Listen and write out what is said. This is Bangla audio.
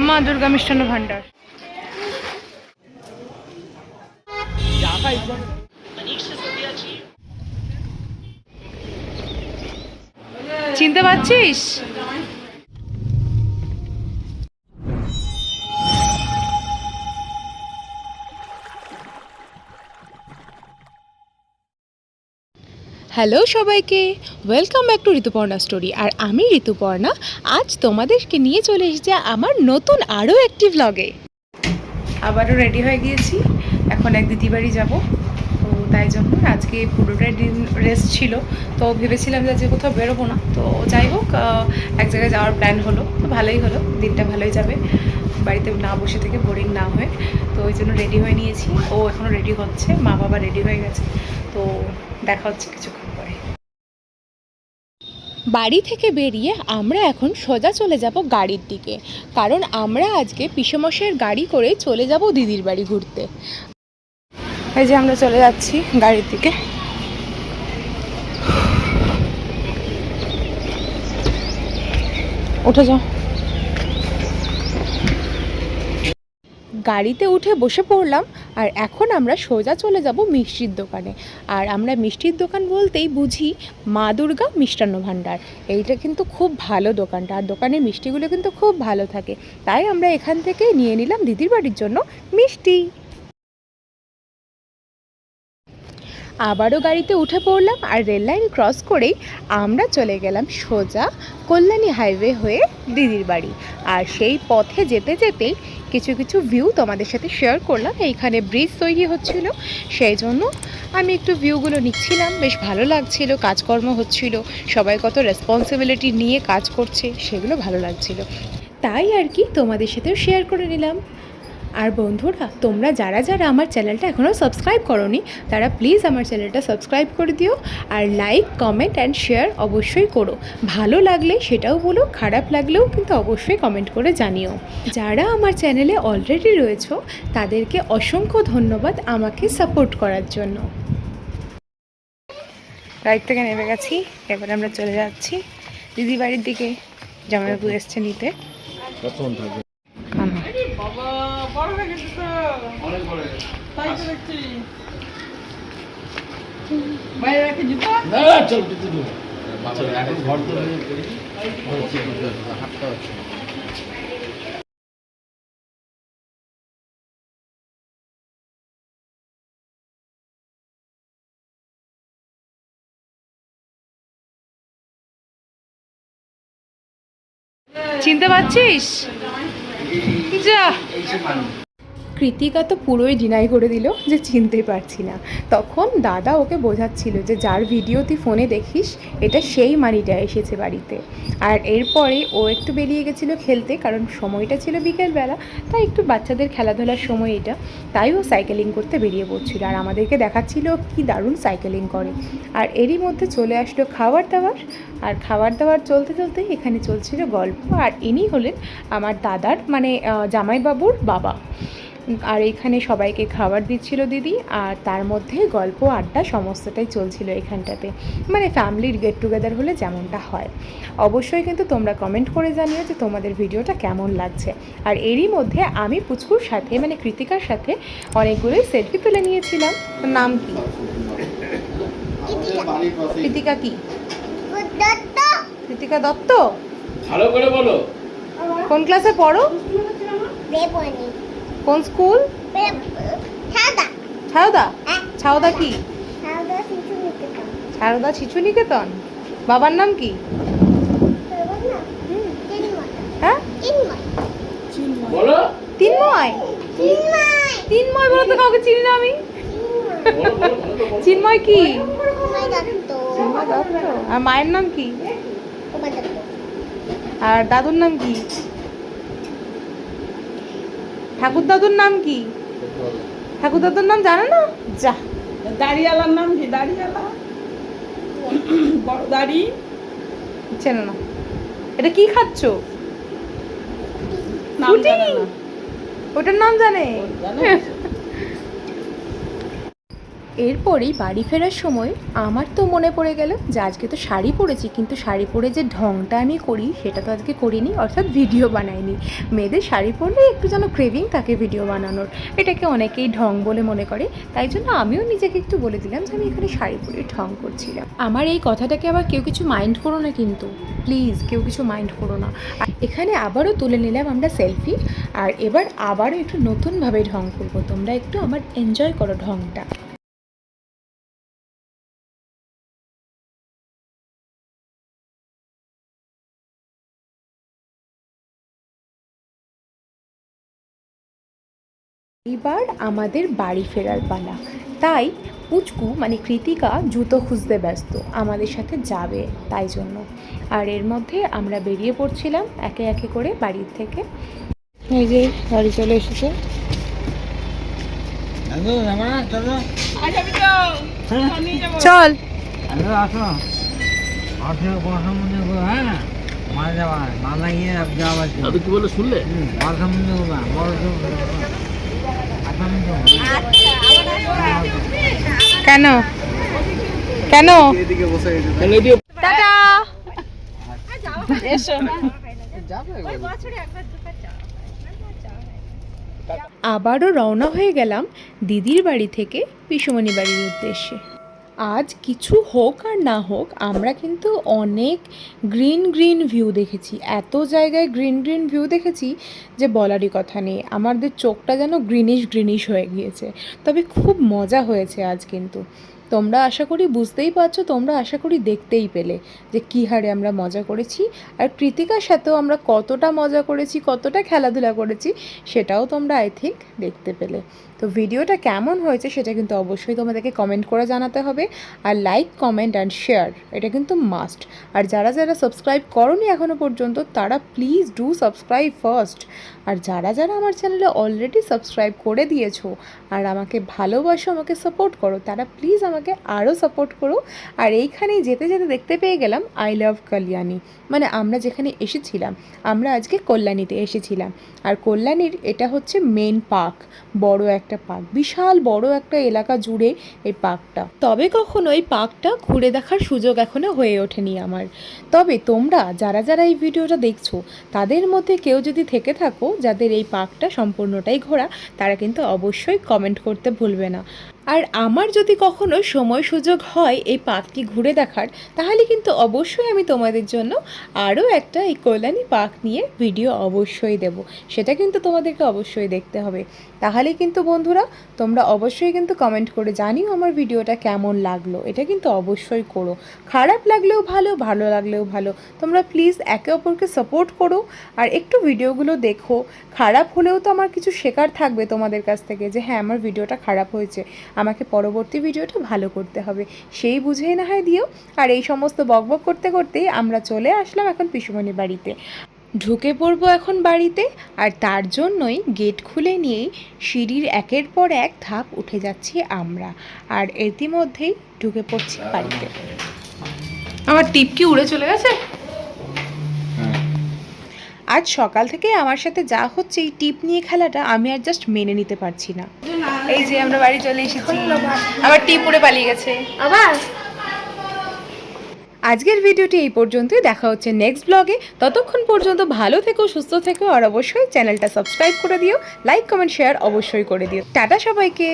মা দুর্গা মিষ্টান্ন ভান্ডার। চিনতে পারছিস? হ্যালো সবাইকে, welcome back to Rituparna story. আর আমি ঋতুপর্ণা, আজ তোমাদেরকে নিয়ে চলে এসেছি আমার নতুন আরও একটি ভ্লগে। আবারও রেডি হয়ে গিয়েছি, এখন এক দিদি বাড়ি যাবো, তো তাই জন্য আজকে পুরোটাই দিন রেস্ট ছিল। তো ভেবেছিলাম যে আজকে কোথাও বেরোবো না, তো যাই হোক এক জায়গায় যাওয়ার প্ল্যান হলো, তো ভালোই হলো, দিনটা ভালোই যাবে, বাড়িতে না বসে থেকে বোরিং না হয়ে। তো ওই জন্য রেডি হয়ে নিয়েছি, ও এখনও রেডি হচ্ছে, মা বাবা রেডি হয়ে গেছে, তো দেখা হচ্ছে কিছুক্ষণ পরে। বাড়ি থেকে বেরিয়ে আমরা এখন সোজা চলে যাব গাড়ির দিকে, কারণ আমরা আজকে পিসেমশাইয়ের গাড়ি করে চলে যাব দিদির বাড়ি ঘুরতে। এই যে আমরা চলে যাচ্ছি গাড়ির দিকে। উঠে যাও। গাড়িতে উঠে বসে পড়লাম, আর এখন আমরা সোজা চলে যাব মিষ্টির দোকানে। আর আমরা মিষ্টির দোকান বলতেই বুঝি মা দুর্গা মিষ্টান্ন ভান্ডার। এইটা কিন্তু খুব ভালো দোকানটা, আর দোকানের মিষ্টিগুলো কিন্তু খুব ভালো থাকে, তাই আমরা এখান থেকে নিয়ে নিলাম দিদির বাড়ির জন্য মিষ্টি। আবারও গাড়িতে উঠে পড়লাম, আর রেল লাইন ক্রস করেই আমরা চলে গেলাম সোজা কল্যাণী হাইওয়ে হয়ে দিদির বাড়ি। আর সেই পথে যেতে যেতেই কিছু কিছু ভিউ তোমাদের সাথে শেয়ার করলাম। এইখানে ব্রিজ তৈরি হচ্ছিল, সেই জন্য আমি একটু ভিউগুলো নিচ্ছিলাম, বেশ ভালো লাগছিল, কাজকর্ম হচ্ছিল, সবাই কত রেসপন্সিবিলিটি নিয়ে কাজ করছে, সেগুলো ভালো লাগছিল, তাই আর কি তোমাদের সাথেও শেয়ার করে নিলাম। আর বন্ধুরা, তোমরা যারা যারা আমার চ্যানেলটা এখনও সাবস্ক্রাইব করোনি, তারা প্লিজ আমার চ্যানেলটা সাবস্ক্রাইব করে দিও, আর লাইক, কমেন্ট অ্যান্ড শেয়ার অবশ্যই করো। ভালো লাগলে সেটাও বলো, খারাপ লাগলেও কিন্তু অবশ্যই কমেন্ট করে জানিও। যারা আমার চ্যানেলে অলরেডি রয়েছো, তাদেরকে অসংখ্য ধন্যবাদ আমাকে সাপোর্ট করার জন্য। গাড়ি থেকে নেমে গেছি, এবার আমরা চলে যাচ্ছি দিদি বাড়ির দিকে। জামাইবাবু এসছে নিতে। চিনতে পারছিস? যা, কৃতিকা তো পুরোই ডিনাই করে দিল যে চিনতেই পারছি না। তখন দাদা ওকে বোঝাচ্ছিল যে যার ভিডিও তুই ফোনে দেখিস, এটা সেই মানিটা এসেছে বাড়িতে। আর এরপরে ও একটু বেরিয়ে গেছিলো খেলতে, কারণ সময়টা ছিল বিকেলবেলা, তাই একটু বাচ্চাদের খেলাধুলার সময় এটা, তাই ও সাইকেলিং করতে বেরিয়ে পড়ছিল, আর আমাদেরকে দেখাচ্ছিল কি দারুণ সাইকেলিং করে। আর এরই মধ্যে চলে আসলো খাবার দাবার, আর খাবার দাবার চলতে চলতে এখানে চলছিল গল্প। আর ইনি হলেন আমার দাদার মানে জামাইবাবুর বাবা, আর এখানে সবাইকে খাবার দিচ্ছিল দিদি, আর তার মধ্যে গল্প আড্ডা সমস্তটাই চলছিল এখানটাতে, মানে ফ্যামিলির গেট টুগেদার হলে যেমনটা হয়। অবশ্যই কিন্তু তোমরা কমেন্ট করে জানিও যে তোমাদের ভিডিওটা কেমন লাগছে। আর এরই মধ্যে আমি পুচকুর সাথে মানে কৃতিকার সাথে অনেকগুলোই সেলফি তুলে নিয়েছিলাম। নাম কি? কৃতিকা কি? কৃতিকা দত্ত। ভালো করে বলো। কোন ক্লাসে পড়ো? কোন স্কুল? ছাউদা। ছাউদা কি? ছাউদা শিশু নিকেতন। বাবার নাম কি? হ্যাঁ, তিন্ময়। তিন্ময় বলো তো, কাউকে চিনি না আমি। চিন্ময় কি? আর মায়ের নাম কি? আর দাদুর নাম কি? ঠাকুর দাদুর নাম কি? ঠাকুর দাদুর নাম জানো না? যা। দাড়িওয়ালার নাম কি? দাড়িওয়ালা, বড় দাড়ি। চেনো না? এটা কি খাচ্ছ? ওটার নাম জানে? এরপরেই বাড়ি ফেরার সময় আমার তো মনে পড়ে গেল যে আজকে তো শাড়ি পরেছি, কিন্তু শাড়ি পরে যে ঢংটা আমি করি সেটা তো আজকে করিনি, অর্থাৎ ভিডিও বানাইনি। মেয়েদের শাড়ি পরলে একটু যেন ক্রেভিং থাকে ভিডিও বানানোর, এটাকে অনেকেই ঢং বলে মনে করে। তাই জন্য আমিও নিজেকে একটু বলে দিলাম যে আমি এখানে শাড়ি পরে ঢং করছিলাম। আমার এই কথাটাকে আবার কেউ কিছু মাইন্ড করো না, কিন্তু প্লিজ কেউ কিছু মাইন্ড করো না। এখানে আবারও তুলে নিলাম আমরা সেলফি, আর এবার আবারও একটু নতুনভাবে ঢং করবো। তোমরা একটু আমার এনজয় করো ঢংটা। এবার আমাদের বাড়ি ফেরার পালা, তাই পুচকু মানে কৃতিকা জুতো খুঁজতে ব্যস্ত, আমাদের সাথে যাবে তাই জন্য। আর এর মধ্যে আমরা বেরিয়ে পড়ছিলাম একে একে করে বাড়ির থেকে। এই যে গাড়ি চলে এসেছে। চল কি বলে শুনলে? কেন কেন টাটা। আবারও রওনা হয়ে গেলাম দিদির বাড়ি থেকে পিসুমণি বাড়ির উদ্দেশ্যে। আজ কিছু হোক আর না হোক আমরা কিন্তু অনেক গ্রিন গ্রিন ভিউ দেখেছি, এত জায়গায় গ্রিন গ্রিন ভিউ দেখেছি যে বলারই কথা নেই। আমাদের চোখটা যেন গ্রিনিশ গ্রিনিশ হয়ে গিয়েছে। তবে খুব মজা হয়েছে আজ কিন্তু। তোমরা আশা করি বুঝতেই পারছো, তোমরা আশা করি দেখতেই পেলে যে কী হারে আমরা মজা করেছি। আর কৃতিকার সাথেও আমরা কতটা মজা করেছি, কতটা খেলাধুলা করেছি সেটাও তোমরা আই থিঙ্ক দেখতে পেলে। তো ভিডিওটা কেমন হয়েছে সেটা কিন্তু অবশ্যই তোমাদেরকে কমেন্ট করে জানাতে হবে। আর লাইক, কমেন্ট অ্যান্ড শেয়ার এটা কিন্তু মাস্ট। আর যারা যারা সাবস্ক্রাইব করোনি এখনও পর্যন্ত তারা প্লিজ ডু সাবস্ক্রাইব ফার্স্ট। আর যারা যারা আমার চ্যানেলে অলরেডি সাবস্ক্রাইব করে দিয়েছো আর আমাকে ভালোবাসো, আমাকে সাপোর্ট করো, তারা প্লিজ আমাকে আরও সাপোর্ট করো। আর এইখানেই যেতে যেতে দেখতে পেয়ে গেলাম আই লাভ কল্যাণী, মানে আমরা যেখানে এসেছিলাম, আমরা আজকে কল্যাণীতে এসেছিলাম। আর কল্যাণীর এটা হচ্ছে মেন পার্ক, বড় একটা পার্ক, বিশাল বড় একটা এলাকা জুড়ে এই পার্কটা। তবে কখনো এই পার্কটা ঘুরে দেখার সুযোগ এখনও হয়ে ওঠেনি আমার। তবে তোমরা যারা যারা এই ভিডিওটা দেখছো তাদের মধ্যে কেউ যদি থেকে থাকো যাদের এই পার্কটা সম্পূর্ণটাই ঘোরা, তারা কিন্তু অবশ্যই কমেন্ট করতে ভুলবে না। আর আমার যদি কখনো সময় সুযোগ হয় এই পার্কটি ঘুরে দেখার, তাহলে কিন্তু অবশ্যই আমি তোমাদের জন্য আরও একটা এই কল্যাণী পার্ক নিয়ে ভিডিও অবশ্যই দেব। সেটা কিন্তু তোমাদেরকে অবশ্যই দেখতে হবে। তাহলে কিন্তু বন্ধুরা তোমরা অবশ্যই কিন্তু কমেন্ট করে জানিও আমার ভিডিওটা কেমন লাগলো। এটা কিন্তু অবশ্যই করো, খারাপ লাগলেও ভালো, ভালো লাগলেও ভালো। তোমরা প্লিজ একে অপরকে সাপোর্ট করো আর একটু ভিডিওগুলো দেখো। খারাপ হলেও তো আমার কিছু শেখার থাকবে তোমাদের কাছ থেকে, যে হ্যাঁ আমার ভিডিওটা খারাপ হয়েছে, আমাকে পরবর্তী ভিডিওটা ভালো করতে হবে, সেই বুঝেই না হয় দিও। আর এই সমস্ত বকবক করতে করতেই আমরা চলে আসলাম এখন পিসুমণি বাড়িতে। ঢুকে পড়বো এখন বাড়িতে, আর তার জন্যই গেট খুলে নিয়েই সিঁড়ির একের পর এক ধাপ উঠে যাচ্ছি আমরা। আর ইতিমধ্যেই ঢুকে পড়ছি বাড়িতে। আমার টিপ কি উড়ে চলে গেছে? আজ সকাল থেকে আমার সাথে যা হচ্ছে এই টিপ নিয়ে খেলাটা আমি আর জাস্ট মেনে নিতে পারছি না। এই যে আমরা বাড়ি চলে এসেছি, আবার টিপ উড়ে পালিয়ে গেছে আবার। আজকের ভিডিওটি এই পর্যন্তই, দেখা হচ্ছে নেক্সট ব্লগে। ততক্ষণ পর্যন্ত ভালো থেকো, সুস্থ থেকো, আর অবশ্যই চ্যানেলটা সাবস্ক্রাইব করে দিও, লাইক, কমেন্ট, শেয়ার অবশ্যই করে দিও। টাটা সবাইকে।